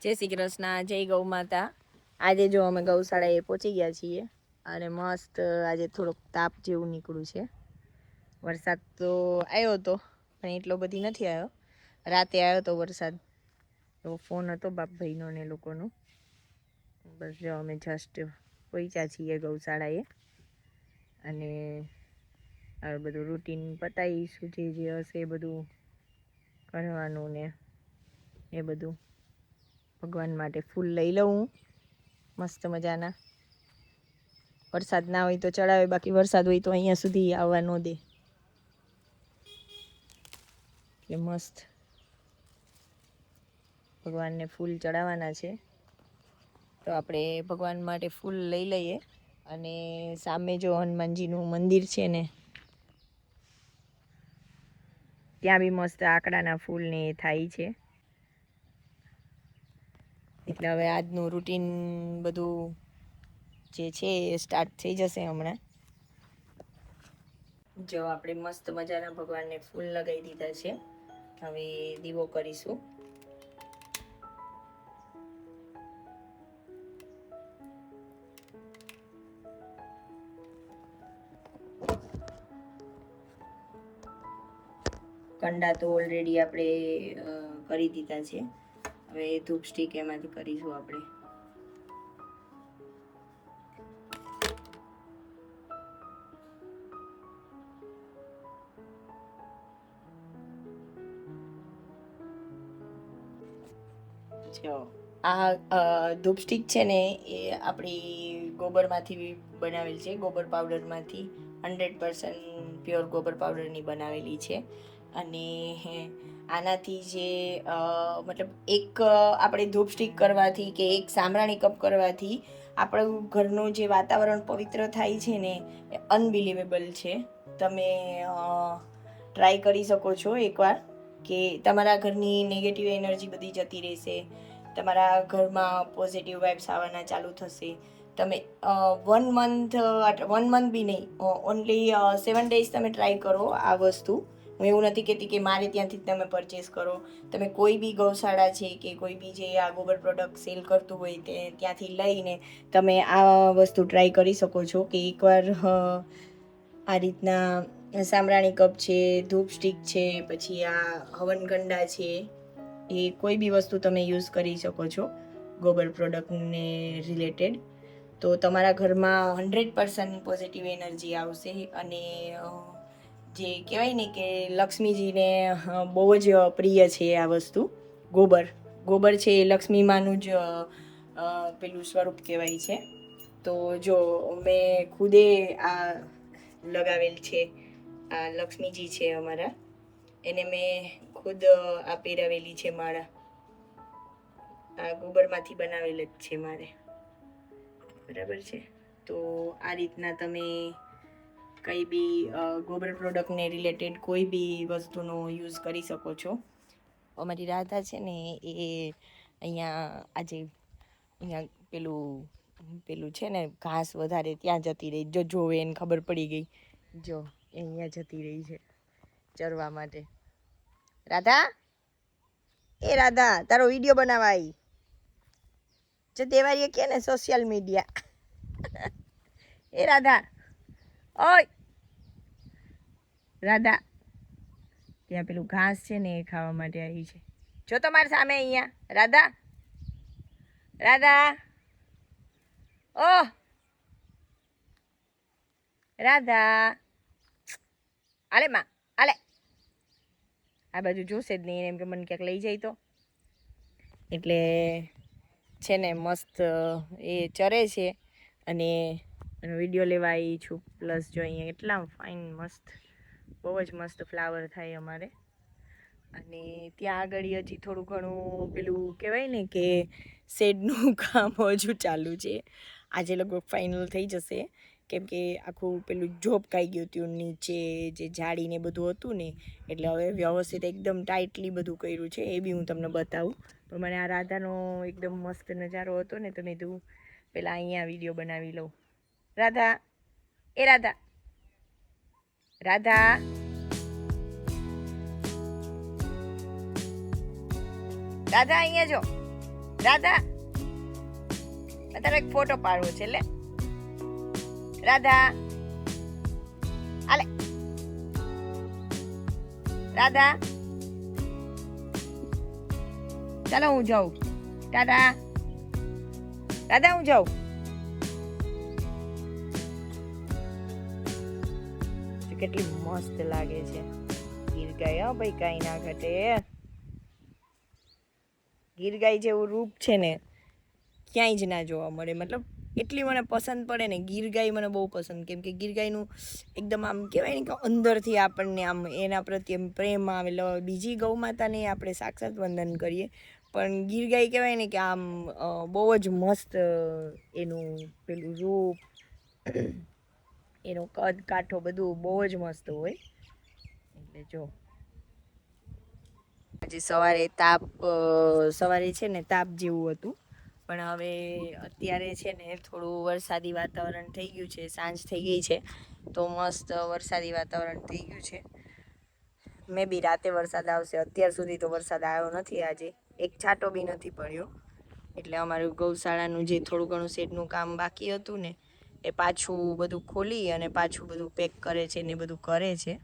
જય શ્રી કૃષ્ણ, જય ગૌ માતા. આજે જો અમે ગૌશાળાએ પહોંચી ગયા છીએ અને મસ્ત આજે થોડોક તાપ જેવું નીકળ્યું છે. વરસાદ તો આવ્યો હતો પણ એટલો બધી નથી આવ્યો. રાતે આવ્યો હતો વરસાદ, એવો ફોન હતો બાપભાઈનો ને લોકોનો. બસ જો અમે જસ્ટ પહોંચ્યા છીએ ગૌશાળાએ અને હવે બધું રૂટીન પતાવીશું, જે હશે એ બધું કરવાનું ને એ બધું. ભગવાન માટે ફૂલ લઈ લઉં મસ્ત મજાના. વરસાદ ના હોય તો ચડાવે, બાકી વરસાદ હોય તો અહીંયા સુધી આવવા ન દે. એટલે મસ્ત ભગવાનને ફૂલ ચડાવવાના છે, તો આપણે ભગવાન માટે ફૂલ લઈ લઈએ. અને સામે જો હનુમાનજીનું મંદિર છે ને, ત્યાં બી મસ્ત આકડાના ફૂલ ને થાય છે. એટલે હવે આજનું રૂટીન બધું જે છે એ સ્ટાર્ટ થઈ જશે હમણાં. જો આપણે મસ્ત મજાના ભગવાનને ફૂલ લગાવી દીધા છે. હવે દીવો કરીશું. કંડા તો ઓલરેડી આપણે કરી દીધા છે. હવે ધૂપ સ્ટિક એમાંથી કરીશું આપણે. જો આ ધૂપ સ્ટિક છે ને એ આપણી ગોબરમાંથી બનાવેલ છે. ગોબર પાવડરમાંથી 100% પ્યોર ગોબર પાવડરની બનાવેલી છે. અને આનાથી જે મતલબ એક આપણે ધૂપ સ્ટિક કરવાથી કે એક સામરાણી કપ કરવાથી આપણું ઘરનું જે વાતાવરણ પવિત્ર થાય છે ને એ અનબિલિવેબલ છે. તમે ટ્રાય કરી શકો છો એકવાર, કે તમારા ઘરની નેગેટિવ એનર્જી બધી જતી રહેશે. તમારા ઘરમાં પોઝિટિવ વાઇબ્સ આવવાના ચાલુ થશે. તમે 1 મંથ બી નહીં, ઓનલી 7 ડેઝ તમે ટ્રાય કરો આ વસ્તુ. હું એવું નથી કહેતી કે મારે ત્યાંથી જ તમે પરચેસ કરો. તમે કોઈ બી ગૌશાળા છે કે કોઈ બી જે આ ગોબર પ્રોડક્ટ સેલ કરતું હોય તે ત્યાંથી લઈને તમે આ વસ્તુ ટ્રાય કરી શકો છો. કે એકવાર આ રીતના સામરાણી કપ છે, ધૂપ સ્ટિક છે, પછી આ હવનકંડા છે, એ કોઈ બી વસ્તુ તમે યુઝ કરી શકો છો ગોબર પ્રોડક્ટને રિલેટેડ. તો તમારા ઘરમાં 100% પોઝિટિવ એનર્જી આવશે. અને જે કહેવાય ને કે લક્ષ્મીજીને બહુ જ પ્રિય છે આ વસ્તુ. ગોબર છે એ લક્ષ્મીમાનું જ પેલું સ્વરૂપ કહેવાય છે. તો જો મેં ખુદે આ લગાવેલ છે. આ લક્ષ્મીજી છે અમારા, એને મેં ખુદ આ પહેરાવેલી છે માળા. આ ગોબરમાંથી બનાવેલ જ છે મારે, બરાબર છે. તો આ રીતના તમે કંઈ બી ગોબર પ્રોડક્ટને રિલેટેડ કોઈ બી વસ્તુનો યુઝ કરી શકો છો. અમારી રાધા છે ને એ અહીંયા આજે અહીંયા પેલું છે ને ઘાસ વધારે ત્યાં જતી રહી. જો જોવે એને ખબર પડી ગઈ. જો અહીંયા જતી રહી છે ચરવા માટે. રાધા, એ રાધા, તારો વિડીયો બનાવવા આવી. જો દેવારીએ કે ને સોશિયલ મીડિયા. એ રાધા, ઓય રાધા, ત્યાં પેલું ઘાસ છે ને એ ખાવા માટે આવી છે. જો તમારી સામે અહીંયા રાધા, રાધા, ઓહ રાધા, આલે માં, આલે. આ બાજુ જોશે જ નહીં, એમ કે મને ક્યાંક લઈ જાય તો. એટલે છે ને મસ્ત એ ચરે છે અને વિડીયો લેવા આવી છું. પ્લસ જો અહીંયા એટલા ફાઇન મસ્ત, બહુ જ મસ્ત ફ્લાવર થાય અમારે. અને ત્યાં આગળ હજી થોડું ઘણું પેલું કહેવાય ને કે શેડનું કામ હજુ ચાલુ છે. આજે લગભગ ફાઇનલ થઈ જશે, કેમ કે આખું પેલું જોબ કાઈ ગયું હતું નીચે જે જાળીને બધું હતું ને, એટલે હવે વ્યવસ્થિત એકદમ ટાઇટલી બધું કર્યું છે. એ બી હું તમને બતાવું. પણ મને આ રાધાનો એકદમ મસ્ત નજારો હતો ને, તો મેં કીધું પહેલાં અહીંયા વિડીયો બનાવી લઉં. રાધા, એ રાધા, રાધા, રાધા અહીંયા જો, રાધા તારે એક ફોટો પાડવો છે લે રાધા આલે રાધા ચાલો હું જાઉં ટાટા રાધા હું જાઉં કેટલી મસ્ત લાગે છે ગીર ગાય હો ભાઈ કઈ ના ઘટે ગીર ગાય જેવું રૂપ છે ને ક્યાંય જ ના જોવા મળે મતલબ એટલી મને પસંદ પડે ને ગીર ગાય મને બહુ પસંદ કેમ કે ગીર ગાયનું એકદમ આમ કહેવાય ને કે અંદરથી આપણને આમ એના પ્રત્યે પ્રેમ આવે બીજી ગૌ માતાને આપણે સાક્ષાત વંદન કરીએ પણ ગીર ગાય કહેવાય ને કે આમ બહુ જ મસ્ત એનું પેલું રૂપ એનો કદ કાઠો બધું બહુ જ મસ્ત હોય એટલે જો આજે સવારે છે ને તાપ જેવું હતું પણ હવે અત્યારે છે ને થોડું વરસાદી વાતાવરણ થઈ ગયું છે સાંજ થઈ ગઈ છે તો મસ્ત વરસાદી વાતાવરણ થઈ ગયું છે મે બી રાતે વરસાદ આવશે અત્યાર સુધી તો વરસાદ આવ્યો નથી આજે એક છાંટો બી નથી પડ્યો એટલે અમારું ગૌશાળાનું જે થોડું ઘણું શેડનું કામ બાકી હતું ને એ પાછું બધું ખોલી અને પાછું બધું પેક કરે છે ને બધું કરે છે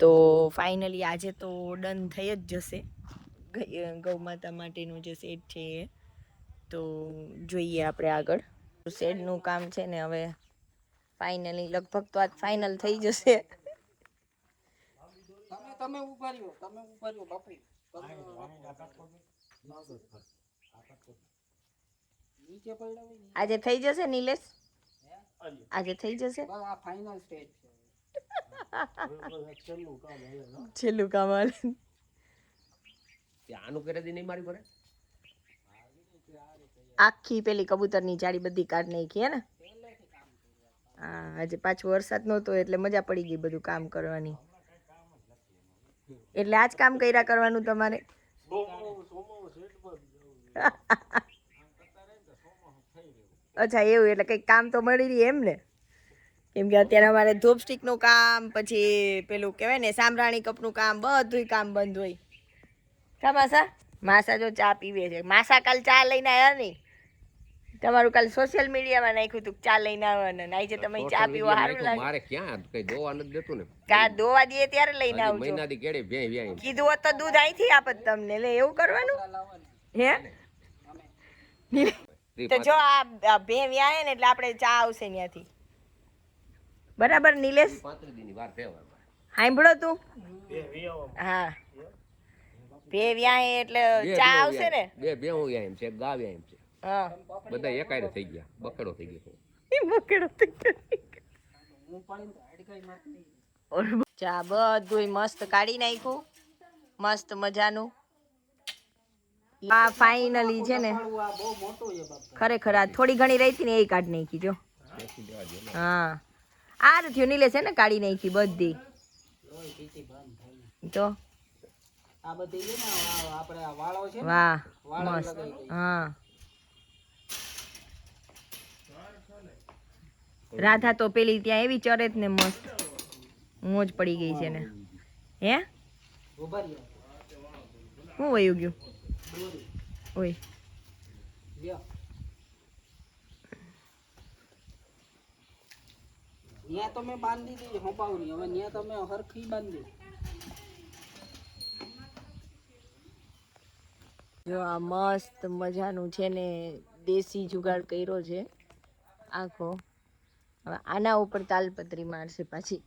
તો ફાઇનલી આજે તો ડન થઈ જ જશે ગૌ માતા માટેનું જે શેડ છે એ તો જોઈએ આપણે આગળ શેડનું કામ છે ને હવે ફાઇનલી લગભગ તો આજ ફાઇનલ થઈ જશે તમે ઉભા રહ્યો બાપી નીચે પડ્યા હોય આજે થઈ જશે નીલેશ આજે થઈ જશે આ ફાઇનલ સ્ટેજ છે છેલ્લું કામ હાલે આનું કરે દી નહીં મારી પડે આખી પેલી કબૂતરની જાળી બધી કાઢ નાખી હે ને હા આજે પાછો વરસાદ નહોતો એટલે મજા પડી ગઈ બધું કામ કરવાની એટલે આજ કામ કર્યા કરવાનું તમારે અચ્છા એવું એટલે કંઈક કામ તો મળી રહી એમ ને કેમ કે અત્યારે અમારે ધૂપસ્ટિકનું કામ પછી પેલું કહેવાય ને સામરાણી કપનું કામ બધું કામ બંધ હોય કા માસા જો ચા પીવે છે માસા કાલ ચા લઈને આવ્યા નહીં તમારું કાલ સોશિયલ મીડિયામાં નાખ્યું હતું ચા લઈને આવવાના નાઈ છે તમે ચા પીવા સારું લાગે મારે ક્યાં કઈ દોવા નથી દેતું ને કા દોવા દે ત્યારે લઈને આવજો મહિનાથી કેડે ભે વ્યાય કીધું હોત તો દૂધ અહીંથી આપત તમને લે એવું કરવાનું હે તો જો આ ભે વ્યાય ને એટલે આપણે ચા આવશે ત્યાંથી બરાબર નિલેશ 35 દિનની વાર ફેવા સાંભળો તું હા બે વ્યાય એટલે ચા આવશે ને બે હું એમ છે ગાવ એમ છે હા બધા એકાયરે થઈ ગયા બકડો થઈ ગયો બકડો થઈ ગયો ચા બધું મસ્ત કાઢી નાખ્યું મસ્ત મજાનું આ ફાઇનલી છે ને ખરેખર આ થોડી ઘણી રહી હતી ને એ કાઢી નાખી જો હા આ થયું નીલે છે ને કાઢી નાખી બધી તો આ બધી છે ને આપણે આ વાળો છે વાહ મસ્ત હા રાધા તો પેલી ત્યાં એવી ચરે જ ને મસ્ત મોજ પડી ગઈ છે ને હે ઉભા રહ્યો શું વયું ગયું ઓય લ્યો ન્યા તમે બાંધી દીધી હોપાવની હવે ન્યા તમે હરખી બાંધી જો આ મસ્ત મજાનું છે ને દેશી જુગાડ કર્યો છે આખો હવે આના ઉપર તાલપત્રી મારશે પાછી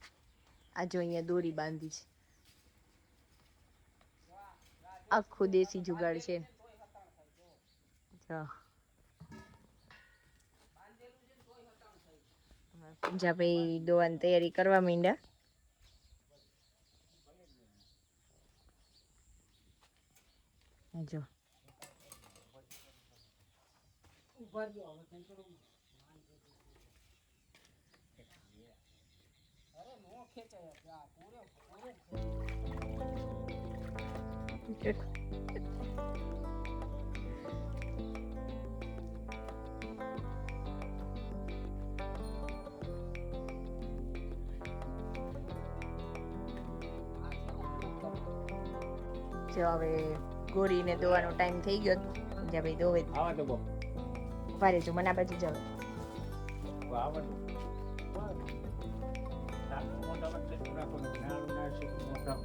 આ જો અહીંયા દોરી બાંધી છે આખું દેશી જુગાડ છે પૂંજાભાઈ દોવાની તૈયારી કરવા માંડ્યા જો ઉભા રહ્યો હવે કંટ્રોલ અરે નો ખેંચાય આ પૂરે જો હવે ગોરીને દોવાનો ટાઈમ થઈ ગયો કે ભાઈ દોવે આવા તો બહુ ઉભા રહેજો મને આ બાજુ જાવ આવડતું મોટા વખતે રાખો ને નાનું નાનું મોટા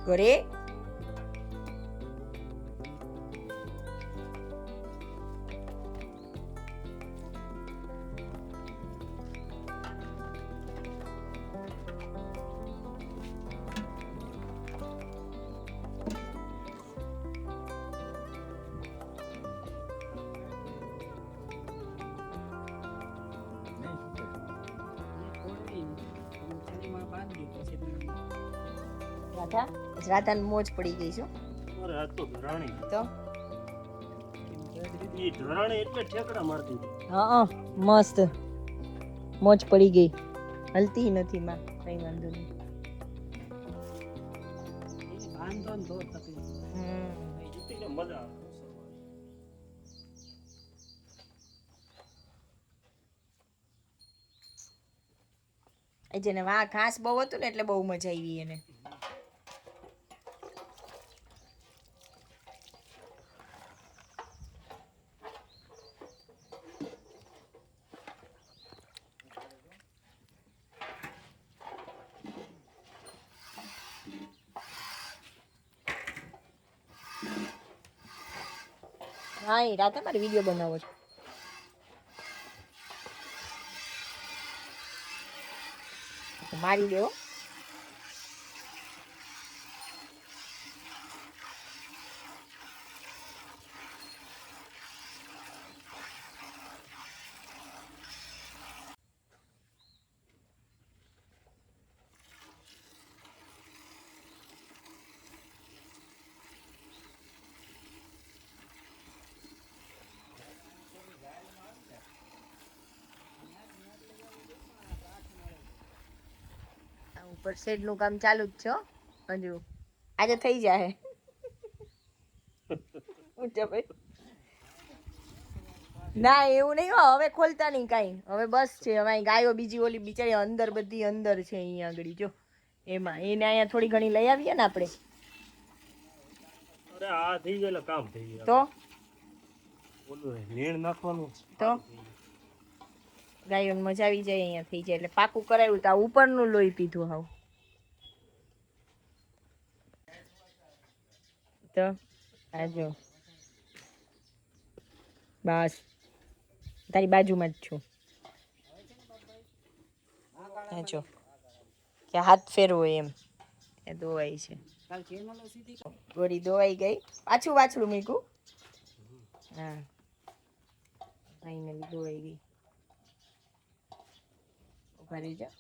ઘરે રાધા રાધાને મોજ પડી ગઈ છો અરે આ તો ધરાણી તો એ ધરાણી એટલે ઠેકડા મારતી હતી. હા મસ્ત મોજ પડી ગઈ હલતી નથી માં કઈ વાંધો નહીં બાંધો ને તો તકલીફ જીતીને મજા આવે. એ જેને વાહ ઘાસ બહુ હતું ને એટલે બહુ મજા આવી એને હા એ રાતે મારે વિડીયો બનાવો છો મારી દેવો ઉપર શેડ નું કામ ચાલુ જ છે હો. હજુ આજે થઈ જાય ઊંચા ભાઈ ના એવું નહીં હો હવે ખોલતા નહીં કાંઈ હવે બસ છે હવે અહીં ગાયો બીજી ઓલી બિચારી અંદર બધી અંદર છે અહીંયા આગળ જો એમાં એને અહીંયા થોડી ઘણી લઈ આવીએ ને આપણે અરે આ થઈ જાય એટલે કામ થઈ જાય. તો ઓલું નીણ નાખવાનું તો ગાયોને મજા આવી જાય અહીંયા થઈ જાય એટલે પાકું કરાવ્યું તો આ ઉપરનું લોહી પીધું હાવ તો આ જો બસ તારી બાજુમાં જ છું આ જો કે હાથ ફેરવો એમ એ દોવાઈ છે કાલ ચેનલો સીધી ગોળી દોવાઈ ગઈ પાછું વાછડું મૂક્યું હા ફાઇનલી દોવાઈ ગઈ ઉભા રહી જા